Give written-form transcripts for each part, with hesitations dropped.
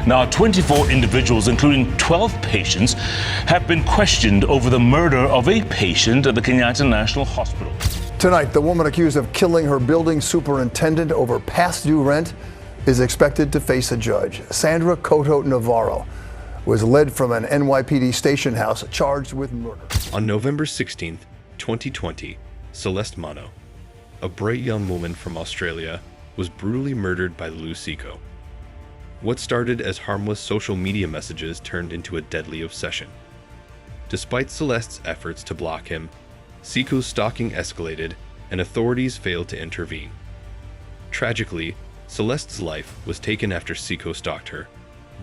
Now, 24 individuals, including 12 patients, have been questioned over the murder of a patient at the Kenyatta National Hospital. Tonight, the woman accused of killing her building superintendent over past due rent is expected to face a judge. Sandra Cotto Navarro was led from an NYPD station house charged with murder. On November 16, 2020, Celeste Mano, a bright young woman from Australia, was brutally murdered by Lou Seco. What started as harmless social media messages turned into a deadly obsession. Despite Celeste's efforts to block him, Seco's stalking escalated and authorities failed to intervene. Tragically, Celeste's life was taken after Seco stalked her,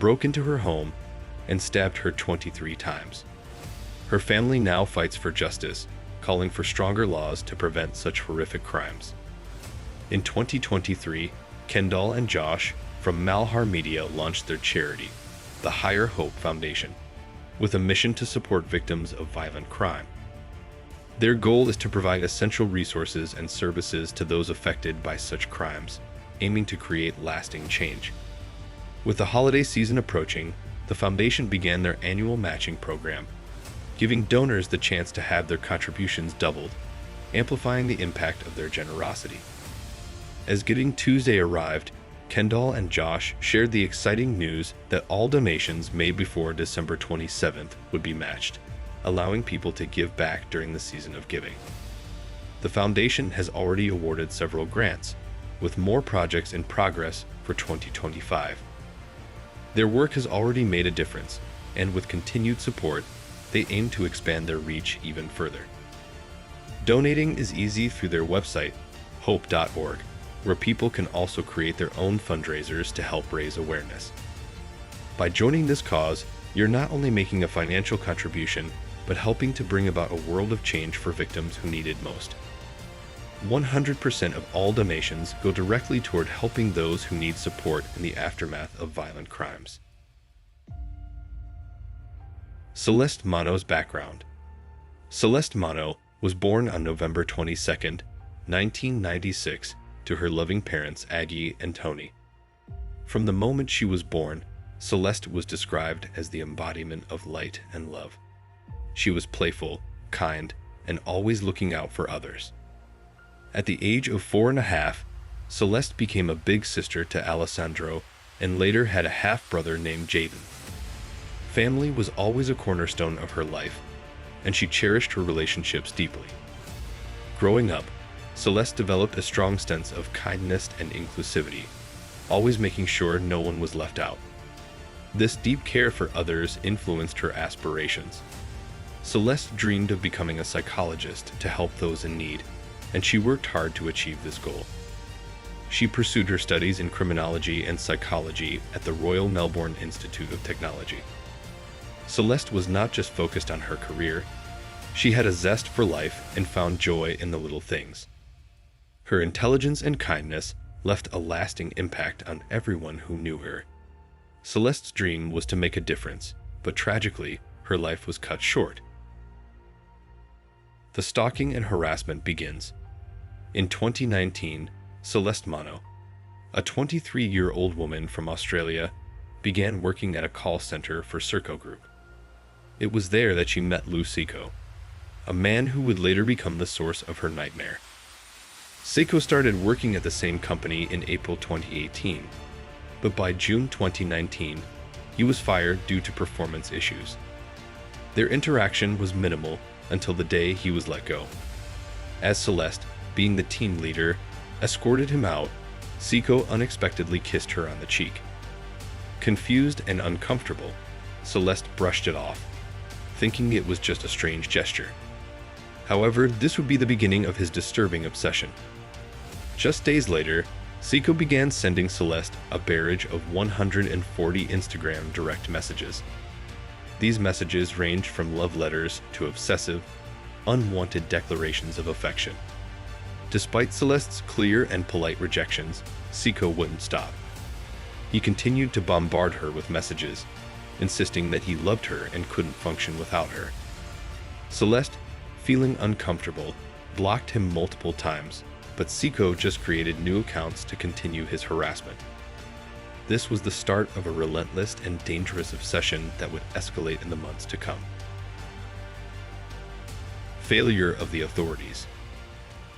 broke into her home, and stabbed her 23 times. Her family now fights for justice, calling for stronger laws to prevent such horrific crimes. In 2023, Kendall and Josh from Malhar Media launched their charity, the Higher Hope Foundation, with a mission to support victims of violent crime. Their goal is to provide essential resources and services to those affected by such crimes, aiming to create lasting change. With the holiday season approaching, the foundation began their annual matching program, giving donors the chance to have their contributions doubled, amplifying the impact of their generosity. As Giving Tuesday arrived, Kendall and Josh shared the exciting news that all donations made before December 27th would be matched, allowing people to give back during the season of giving. The foundation has already awarded several grants, with more projects in progress for 2025. Their work has already made a difference, and with continued support, they aim to expand their reach even further. Donating is easy through their website, hope.org, where people can also create their own fundraisers to help raise awareness. By joining this cause, you're not only making a financial contribution, but helping to bring about a world of change for victims who need it most. 100% of all donations go directly toward helping those who need support in the aftermath of violent crimes. Celeste Mano's background. Celeste Mano was born on November 22, 1996, to her loving parents Aggie and Tony. From the moment she was born, Celeste was described as the embodiment of light and love. She was playful, kind, and always looking out for others. At the age of 4.5, Celeste became a big sister to Alessandro and later had a half-brother named Jaden. Family was always a cornerstone of her life, and she cherished her relationships deeply. Growing up, Celeste developed a strong sense of kindness and inclusivity, always making sure no one was left out. This deep care for others influenced her aspirations. Celeste dreamed of becoming a psychologist to help those in need, and she worked hard to achieve this goal. She pursued her studies in criminology and psychology at the Royal Melbourne Institute of Technology. Celeste was not just focused on her career, she had a zest for life and found joy in the little things. Her intelligence and kindness left a lasting impact on everyone who knew her. Celeste's dream was to make a difference, but tragically, her life was cut short. The stalking and harassment begins. In 2019, Celeste Mano, a 23-year-old woman from Australia, began working at a call center for Serco Group. It was there that she met Lou Seco, a man who would later become the source of her nightmare. Seco started working at the same company in April 2018, but by June 2019, he was fired due to performance issues. Their interaction was minimal until the day he was let go. As Celeste, being the team leader, escorted him out, Seco unexpectedly kissed her on the cheek. Confused and uncomfortable, Celeste brushed it off, thinking it was just a strange gesture. However, this would be the beginning of his disturbing obsession. Just days later, Seco began sending Celeste a barrage of 140 Instagram direct messages. These messages ranged from love letters to obsessive, unwanted declarations of affection. Despite Celeste's clear and polite rejections, Seco wouldn't stop. He continued to bombard her with messages, insisting that he loved her and couldn't function without her. Celeste, feeling uncomfortable, blocked him multiple times, but Seco just created new accounts to continue his harassment. This was the start of a relentless and dangerous obsession that would escalate in the months to come. Failure of the authorities.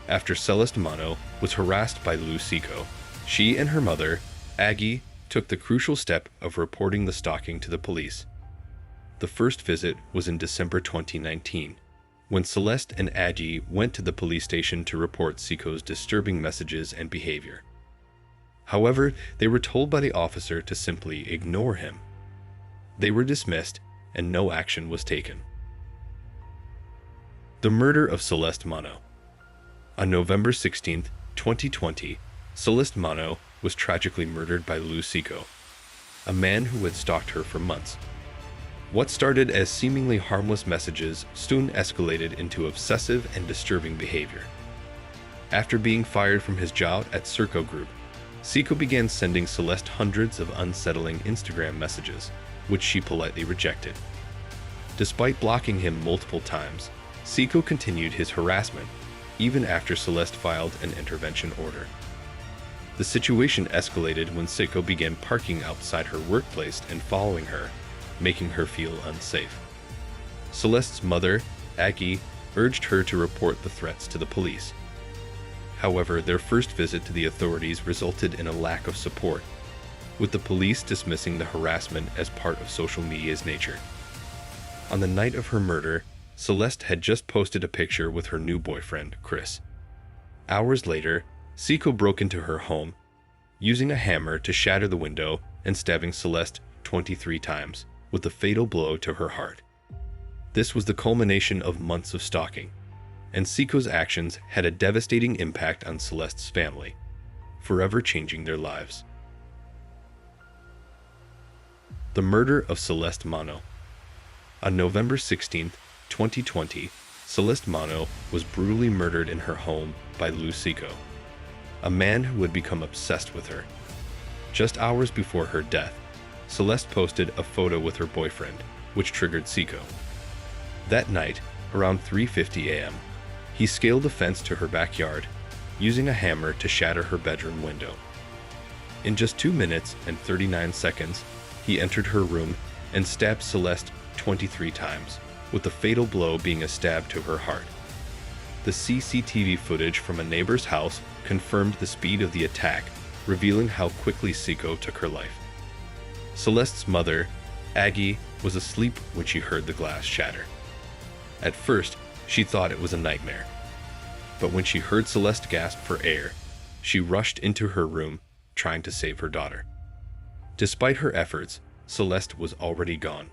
After Celeste Mano was harassed by Lou Seco, she and her mother, Aggie, took the crucial step of reporting the stalking to the police. The first visit was in December 2019, when Celeste and Aggie went to the police station to report Seco's disturbing messages and behavior. However, they were told by the officer to simply ignore him. They were dismissed, and no action was taken. The murder of Celeste Mano. On November 16, 2020, Celeste Mano was tragically murdered by Lou Seco, a man who had stalked her for months. What started as seemingly harmless messages soon escalated into obsessive and disturbing behavior. After being fired from his job at Circo Group, Seco began sending Celeste hundreds of unsettling Instagram messages, which she politely rejected. Despite blocking him multiple times, Seco continued his harassment, even after Celeste filed an intervention order. The situation escalated when Seco began parking outside her workplace and following her, making her feel unsafe. Celeste's mother, Aggie, urged her to report the threats to the police. However, their first visit to the authorities resulted in a lack of support, with the police dismissing the harassment as part of social media's nature. On the night of her murder, Celeste had just posted a picture with her new boyfriend, Chris. Hours later, Seco broke into her home, using a hammer to shatter the window and stabbing Celeste 23 times, with a fatal blow to her heart. This was the culmination of months of stalking, and Seco's actions had a devastating impact on Celeste's family, forever changing their lives. The murder of Celeste Mano. On November 16, 2020, Celeste Mano was brutally murdered in her home by Lou Seco, a man who had become obsessed with her. Just hours before her death, Celeste posted a photo with her boyfriend, which triggered Seco. That night, around 3:50 a.m., he scaled a fence to her backyard, using a hammer to shatter her bedroom window. In just 2 minutes and 39 seconds, he entered her room and stabbed Celeste 23 times, with the fatal blow being a stab to her heart. The CCTV footage from a neighbor's house confirmed the speed of the attack, revealing how quickly Seco took her life. Celeste's mother, Aggie, was asleep when she heard the glass shatter. At first, she thought it was a nightmare. But when she heard Celeste gasp for air, she rushed into her room, trying to save her daughter. Despite her efforts, Celeste was already gone.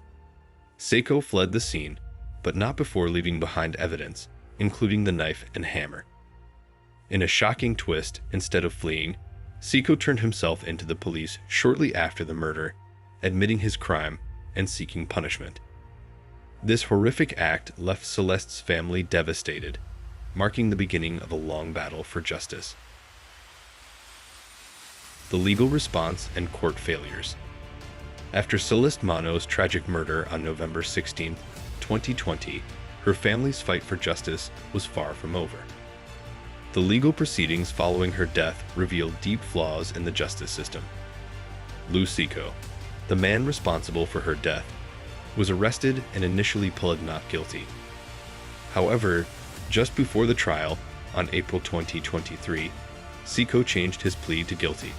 Seco fled the scene, but not before leaving behind evidence, including the knife and hammer. In a shocking twist, instead of fleeing, Seco turned himself into the police shortly after the murder, admitting his crime and seeking punishment. This horrific act left Celeste's family devastated, marking the beginning of a long battle for justice. The legal response and court failures. After Celeste Mano's tragic murder on November 16, 2020, her family's fight for justice was far from over. The legal proceedings following her death revealed deep flaws in the justice system. Lou Seco, the man responsible for her death, was arrested and initially pled not guilty. However, just before the trial, on April 2023, Seco changed his plea to guilty.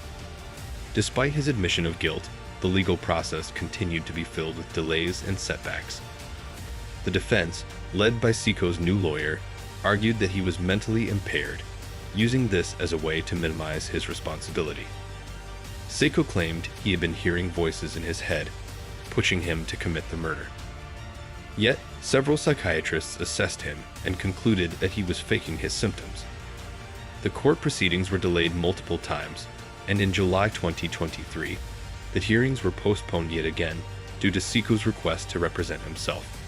Despite his admission of guilt, the legal process continued to be filled with delays and setbacks. The defense, led by Seco's new lawyer, argued that he was mentally impaired, using this as a way to minimize his responsibility. Seco claimed he had been hearing voices in his head, pushing him to commit the murder. Yet, several psychiatrists assessed him and concluded that he was faking his symptoms. The court proceedings were delayed multiple times, and in July 2023, the hearings were postponed yet again due to Seco's request to represent himself.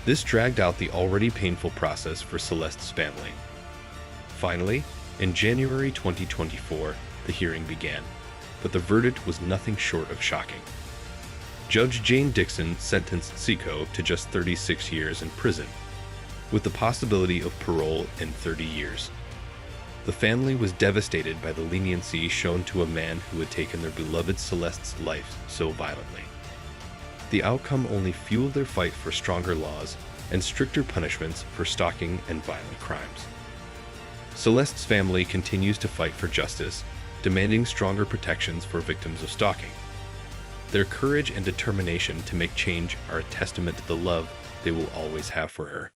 This dragged out the already painful process for Celeste's family. Finally, in January 2024, the hearing began, but the verdict was nothing short of shocking. Judge Jane Dixon sentenced Seco to just 36 years in prison, with the possibility of parole in 30 years. The family was devastated by the leniency shown to a man who had taken their beloved Celeste's life so violently. The outcome only fueled their fight for stronger laws and stricter punishments for stalking and violent crimes. Celeste's family continues to fight for justice, demanding stronger protections for victims of stalking. Their courage and determination to make change are a testament to the love they will always have for her.